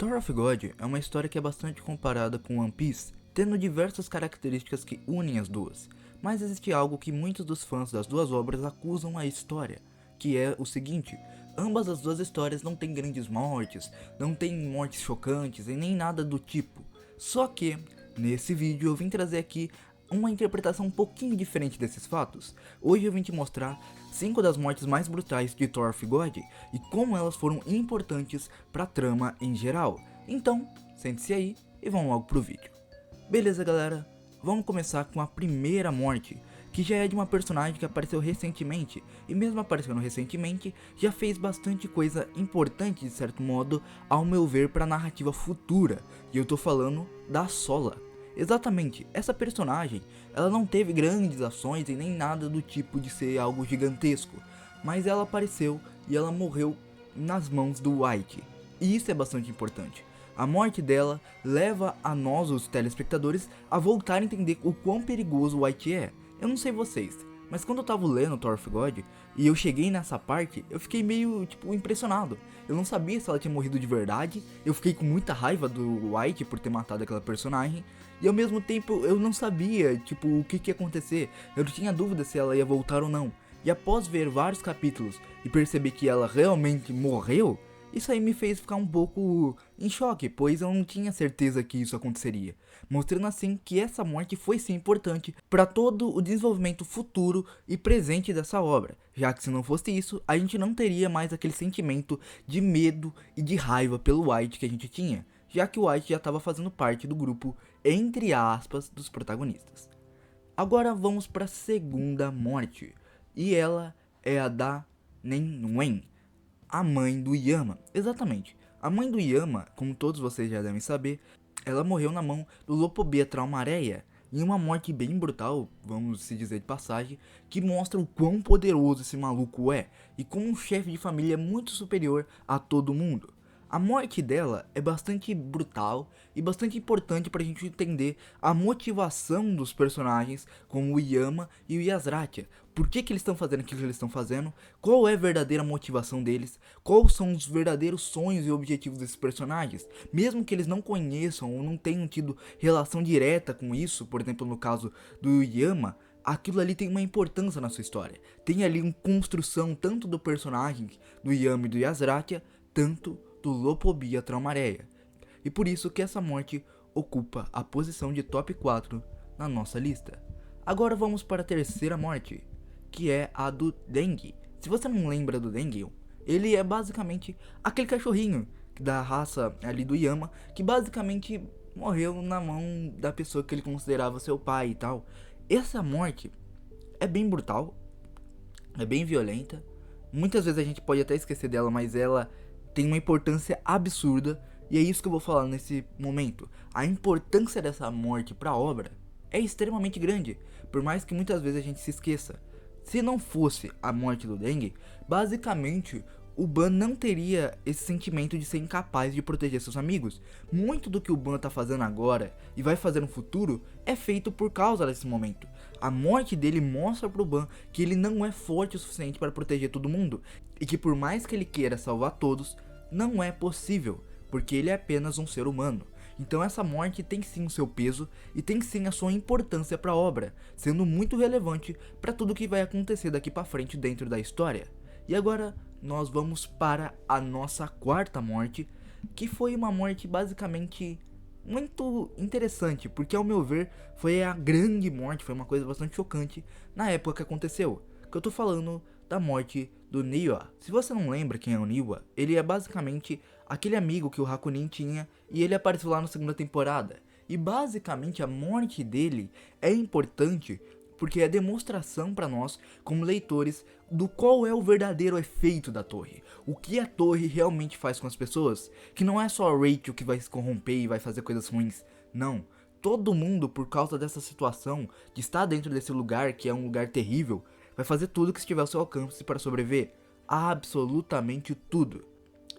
Tower of God é uma história que é bastante comparada com One Piece, tendo diversas características que unem as duas, mas existe algo que muitos dos fãs das duas obras acusam a história, que é o seguinte: ambas as duas histórias não têm grandes mortes, não têm mortes chocantes e nem nada do tipo. Só que, nesse vídeo eu vim trazer aqui uma interpretação um pouquinho diferente desses fatos. Hoje eu vim te mostrar 5 das mortes mais brutais de Tower of God e como elas foram importantes para a trama em geral. Então, sente-se aí e vamos logo pro vídeo. Beleza galera, vamos começar com a primeira morte, que já é de uma personagem que apareceu recentemente, e mesmo aparecendo recentemente, já fez bastante coisa importante de certo modo, ao meu ver, para a narrativa futura, e eu tô falando da Sola. Exatamente, essa personagem, ela não teve grandes ações e nem nada do tipo de ser algo gigantesco, mas ela apareceu e ela morreu nas mãos do White, e isso é bastante importante. A morte dela leva a nós, os telespectadores, a voltar a entender o quão perigoso o White é. Eu não sei vocês, mas quando eu tava lendo Tower of God e eu cheguei nessa parte, eu fiquei meio, impressionado. Eu não sabia se ela tinha morrido de verdade, eu fiquei com muita raiva do White por ter matado aquela personagem, e ao mesmo tempo eu não sabia, o que ia acontecer, eu não tinha dúvida se ela ia voltar ou não. E após ver vários capítulos e perceber que ela realmente morreu, isso aí me fez ficar um pouco em choque, pois eu não tinha certeza que isso aconteceria, mostrando assim que essa morte foi sim importante para todo o desenvolvimento futuro e presente dessa obra, já que se não fosse isso, a gente não teria mais aquele sentimento de medo e de raiva pelo White que a gente tinha, já que o White já estava fazendo parte do grupo, entre aspas, dos protagonistas. Agora vamos para a segunda morte, e ela é a da Nen, a mãe do Yama. Exatamente, a mãe do Yama, como todos vocês já devem saber, ela morreu na mão do Lopobia Traumareia, em uma morte bem brutal, vamos se dizer de passagem, que mostra o quão poderoso esse maluco é, e como um chefe de família muito superior a todo mundo. A morte dela é bastante brutal e bastante importante pra gente entender a motivação dos personagens como o Yama e o Yazratia. Por que eles estão fazendo aquilo que eles estão fazendo, qual é a verdadeira motivação deles, quais são os verdadeiros sonhos e objetivos desses personagens. Mesmo que eles não conheçam ou não tenham tido relação direta com isso, por exemplo no caso do Yama, aquilo ali tem uma importância na sua história. Tem ali uma construção tanto do personagem do Yama e do Yazratia, tanto do Lopobia Traumareia, e por isso que essa morte ocupa a posição de top 4 na nossa lista. Agora vamos para a terceira morte, que é a do Dengue. Se você não lembra do Dengue, ele é basicamente aquele cachorrinho da raça ali do Yama, que basicamente morreu na mão da pessoa que ele considerava seu pai e tal. Essa morte é bem brutal, é bem violenta, muitas vezes a gente pode até esquecer dela, mas ela tem uma importância absurda, e é isso que eu vou falar nesse momento. A importância dessa morte para a obra é extremamente grande, por mais que muitas vezes a gente se esqueça. Se não fosse a morte do Dengue, basicamente o Ban não teria esse sentimento de ser incapaz de proteger seus amigos. Muito do que o Ban tá fazendo agora e vai fazer no futuro é feito por causa desse momento. A morte dele mostra pro Ban que ele não é forte o suficiente para proteger todo mundo, e que por mais que ele queira salvar todos, não é possível, porque ele é apenas um ser humano. Então essa morte tem sim o seu peso e tem sim a sua importância para a obra, sendo muito relevante para tudo que vai acontecer daqui para frente dentro da história. E agora nós vamos para a nossa quarta morte, que foi uma morte basicamente muito interessante, porque ao meu ver foi a grande morte, foi uma coisa bastante chocante na época que aconteceu, que eu tô falando da morte do Niwa. Se você não lembra quem é o Niwa, ele é basicamente aquele amigo que o Hakunin tinha, e ele apareceu lá na segunda temporada. E basicamente a morte dele é importante porque é demonstração para nós, como leitores, do qual é o verdadeiro efeito da torre. O que a torre realmente faz com as pessoas, que não é só a Rachel que vai se corromper e vai fazer coisas ruins, não. Todo mundo, por causa dessa situação, de estar dentro desse lugar, que é um lugar terrível, vai fazer tudo que estiver ao seu alcance para sobreviver. Absolutamente tudo.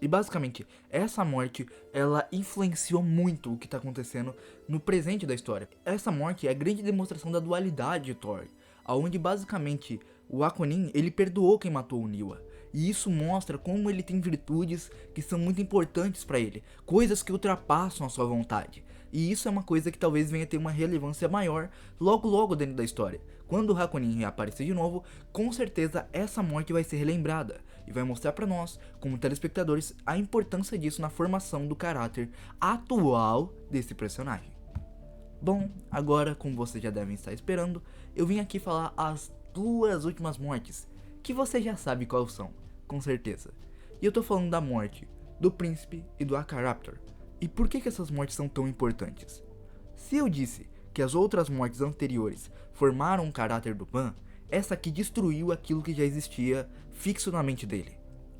E basicamente, essa morte, ela influenciou muito o que está acontecendo no presente da história. Essa morte é a grande demonstração da dualidade de Thor, onde basicamente o Hakunin, ele perdoou quem matou o Niwa. E isso mostra como ele tem virtudes que são muito importantes para ele, coisas que ultrapassam a sua vontade. E isso é uma coisa que talvez venha ter uma relevância maior logo dentro da história. Quando o Hakunin reaparecer de novo, com certeza essa morte vai ser relembrada e vai mostrar para nós, como telespectadores, a importância disso na formação do caráter atual desse personagem. Bom, agora, como vocês já devem estar esperando, eu vim aqui falar as duas últimas mortes, que você já sabe quais são, com certeza. E eu tô falando da morte do príncipe e do Akaraptor. E por que essas mortes são tão importantes? Se eu disse que as outras mortes anteriores formaram o caráter do Ban, essa aqui destruiu aquilo que já existia fixo na mente dele.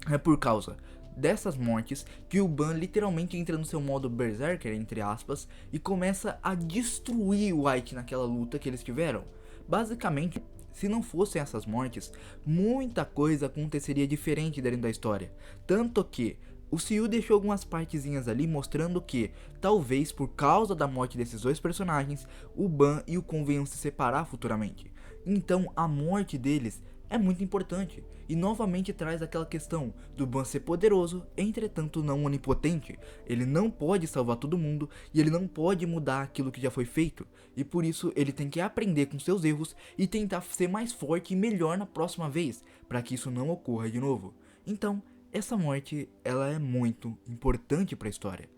É por causa dessas mortes que o Ban literalmente entra no seu modo Berserker, entre aspas, e começa a destruir o White naquela luta que eles tiveram. Basicamente, se não fossem essas mortes, muita coisa aconteceria diferente dentro da história. Tanto que o Siu deixou algumas partezinhas ali mostrando que, talvez por causa da morte desses dois personagens, o Ban e o Kon venham se separar futuramente. Então a morte deles é muito importante e novamente traz aquela questão do Ban ser poderoso, entretanto não onipotente. Ele não pode salvar todo mundo e ele não pode mudar aquilo que já foi feito. E por isso ele tem que aprender com seus erros e tentar ser mais forte e melhor na próxima vez, para que isso não ocorra de novo. Então, essa morte, ela é muito importante para a história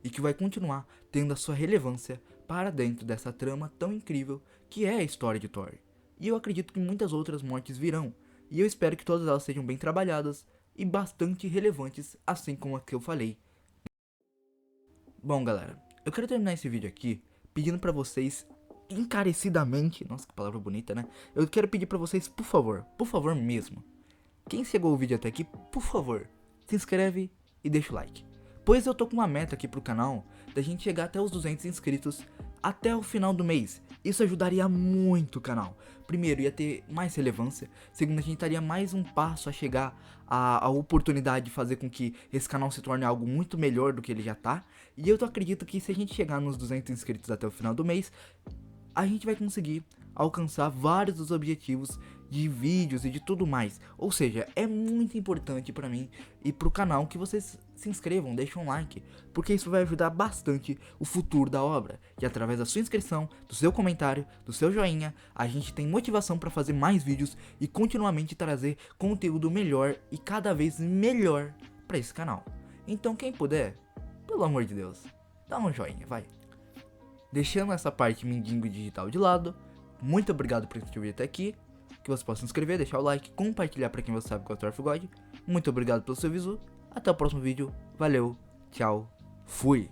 e que vai continuar tendo a sua relevância para dentro dessa trama tão incrível que é a história de Thor. E eu acredito que muitas outras mortes virão, e eu espero que todas elas sejam bem trabalhadas e bastante relevantes, assim como a que eu falei. Bom galera, eu quero terminar esse vídeo aqui pedindo para vocês encarecidamente, nossa que palavra bonita, né? Eu quero pedir para vocês, por favor mesmo, quem chegou o vídeo até aqui, por favor, se inscreve e deixa o like. Pois eu tô com uma meta aqui pro canal, da gente chegar até os 200 inscritos até o final do mês. Isso ajudaria muito o canal. Primeiro, ia ter mais relevância. Segundo, a gente estaria mais um passo a chegar à oportunidade de fazer com que esse canal se torne algo muito melhor do que ele já tá. E eu acredito que se a gente chegar nos 200 inscritos até o final do mês, a gente vai conseguir alcançar vários dos objetivos de vídeos e de tudo mais. Ou seja, é muito importante pra mim e pro canal que vocês se inscrevam, deixem um like, porque isso vai ajudar bastante o futuro da obra. E através da sua inscrição, do seu comentário, do seu joinha, a gente tem motivação pra fazer mais vídeos e continuamente trazer conteúdo melhor e cada vez melhor pra esse canal. Então quem puder, pelo amor de Deus, dá um joinha, vai. Deixando essa parte mendigo digital de lado, muito obrigado por assistir o vídeo até aqui. Que você possa se inscrever, deixar o like, compartilhar pra quem você sabe que é o Thor of God. Muito obrigado pelo seu visu. Até o próximo vídeo. Valeu, tchau, fui.